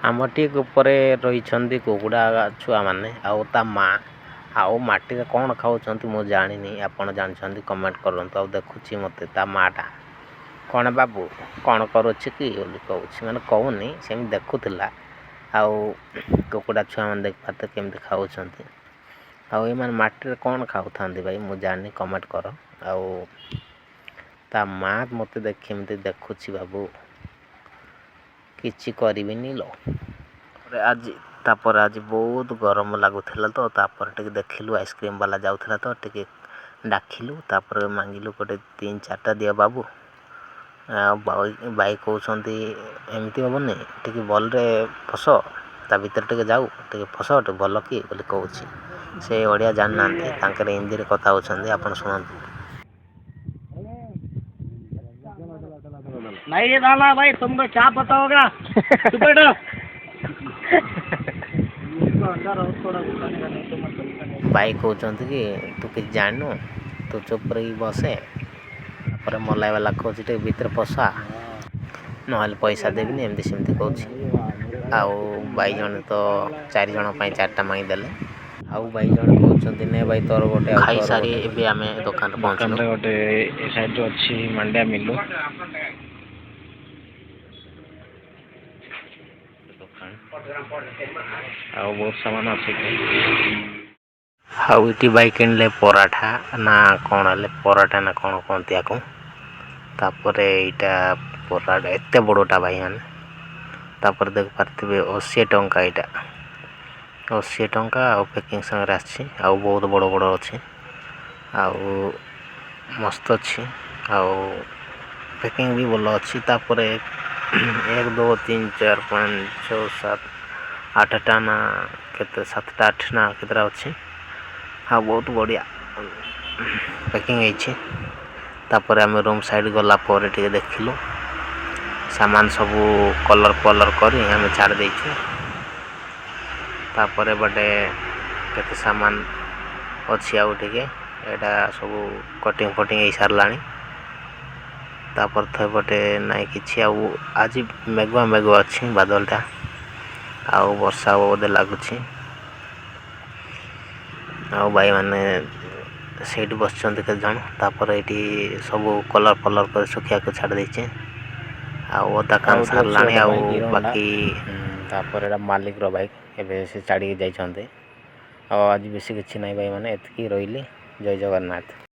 ଆମ ଠିକ୍ ଉପରେ ରହିଛନ୍ତି କୁକୁଡ଼ା ଛୁଆମାନେ ଆଉ ତା ମା ଆଉ ମାଟିରେ କ'ଣ ଖାଉଛନ୍ତି ମୁଁ ଜାଣିନି ଆପଣ ଜାଣିଛନ୍ତି କମେଣ୍ଟ କରନ୍ତୁ। ଆଉ ଦେଖୁଛି ମୋତେ ତା ମାଟା କ'ଣ ବାବୁ କ'ଣ କରୁଛି କି ବୋଲି କହୁଛି ମାନେ କହୁନି ସେମିତି ଦେଖୁଥିଲା। ଆଉ କୁକୁଡ଼ା ଛୁଆମାନେ ଦେଖିପାରୁଥିବେ କେମିତି ଖାଉଛନ୍ତି। ଆଉ ଏମାନେ ମାଟିରେ କ'ଣ ଖାଉଥାନ୍ତି ଭାଇ ମୁଁ ଜାଣିନି କମେଣ୍ଟ କର। ଆଉ ତା ମା ମୋତେ ଦେଖି ଏମିତି ଦେଖୁଛି ବାବୁ କିଛି କରିବିନି ଲୋ। ତାପରେ ଆଜି ବହୁତ ଗରମ ଲାଗୁଥିଲା ତ ତାପରେ ଟିକେ ଦେଖିଲୁ ଆଇସ୍କ୍ରିମ୍ ବାଲା ଯାଉଥିଲା ତ ଟିକେ ଡାକିଲୁ ତାପରେ ମାଗିଲୁ ଗୋଟେ 3-4ଟା ଦିଅ ବାବୁ। ଆଉ ବାଇ କହୁଛନ୍ତି ଏମିତି ହେବନି ଟିକେ ଭଲରେ ଫସ ତା ଭିତରେ ଟିକେ ଯାଉ ଟିକେ ଫସ ଟିକେ ଭଲ କି ବୋଲି କହୁଛି। ସେ ଓଡ଼ିଆ ଜାଣିନାହାନ୍ତି ତାଙ୍କର ହିନ୍ଦୀରେ କଥା ହେଉଛନ୍ତି ଆପଣ ଶୁଣନ୍ତୁ। नहीं ये डाला भाई तुमको क्या पता होगा बैठो ଭାଇ କହୁଛନ୍ତି କି ତୁ କିଛି ଜାଣିନୁ ତୁ ଚୁପ୍ କରିକି ବସେ ତାପରେ ମଲାଇ ବାଲା କହୁଛି ଟିକେ ଭିତରେ ପଶା ନହେଲେ ପଇସା ଦେବିନି ଏମିତି ସେମିତି କହୁଛି। ଆଉ ଭାଇ ଜଣେ ତ 4 ଜଣ ପାଇଁ 4ଟା ମାଗିଦେଲେ। ଆଉ ଭାଇ ଜଣେ କହୁଛନ୍ତି ନେ ଭାଇ ତୋର ଗୋଟେ ଖାଇସାରି ଏବେ ଆମେ ଦୋକାନରେ ପହଞ୍ଚିଲୁ। ଗୋଟେ ଏ ସାଇଡ୍ ଅଛି ମାଣ୍ଡିଆ ମିଲୁ ଆଉ ବହୁତ ସାମାନ ଅଛି। ଆଉ ଏଠି ଭାଇ କିଣିଲେ ପରାଠା ନା କ'ଣ ହେଲେ ପରାଠା ନା କ'ଣ କହନ୍ତି ଆକୁ। ତାପରେ ଏଇଟା ପରାଠା ଏତେ ବଡ଼ଟା ଭାଇ ମାନେ ତାପରେ ଦେଖିପାରୁଥିବେ 80 ଟଙ୍କା ଏଇଟା 80 ଟଙ୍କା ଆଉ ପ୍ୟାକିଂ ସାଙ୍ଗରେ ଆସିଛି। ଆଉ ବହୁତ ବଡ଼ ବଡ଼ ଅଛି ଆଉ ମସ୍ତ ଅଛି ଆଉ ପ୍ୟାକିଂ ବି ଭଲ ଅଛି। ତାପରେ 1 2 3 4 5 6 7 8ଟା ନା କେତେ 7ଟା 8 ନା କେତେଟା ଅଛି। ଆଉ ବହୁତ ବଢ଼ିଆ ପ୍ୟାକିଂ ହେଇଛି। ତାପରେ ଆମେ ରୁମ୍ ସାଇଡ଼୍ ଗଲା ପରେ ଟିକେ ଦେଖିଲୁ ସାମାନ ସବୁ କଲର୍ କରି ଆମେ ଛାଡ଼ି ଦେଇଛୁ। ତାପରେ ଗୋଟେ କେତେ ସାମାନ ଅଛି ଆଉ ଟିକେ ଏଇଟା ସବୁ କଟିଂ ହେଇସାରିଲାଣି। ତାପରେ ଥଇପଟେ ନାଇଁ କିଛି ଆଉ ଆଜି ମେଘୁଆ ଅଛି ବାଦଲଟା ଆଉ ବର୍ଷା ହେବ ବୋଧେ ଲାଗୁଛି। ଆଉ ଭାଇମାନେ ସେଇଠି ବସିଛନ୍ତି କେତେଜଣ ତାପରେ ଏଇଠି ସବୁ କଲର୍ କରି ଶୁଖିବାକୁ ଛାଡ଼ି ଦେଇଛି। ଆଉ ଅଧା କାମ ସାରିଲାଣି ଆଉ ବାକି ତାପରେ ଏଇଟା ମାଲିକର ବାଇକ୍ ଏବେ ସେ ଛାଡ଼ିକି ଯାଇଛନ୍ତି। ଆଉ ଆଜି ବେଶୀ କିଛି ନାହିଁ ଭାଇ ମାନେ ଏତିକି ରହିଲି। ଜୟ ଜଗନ୍ନାଥ।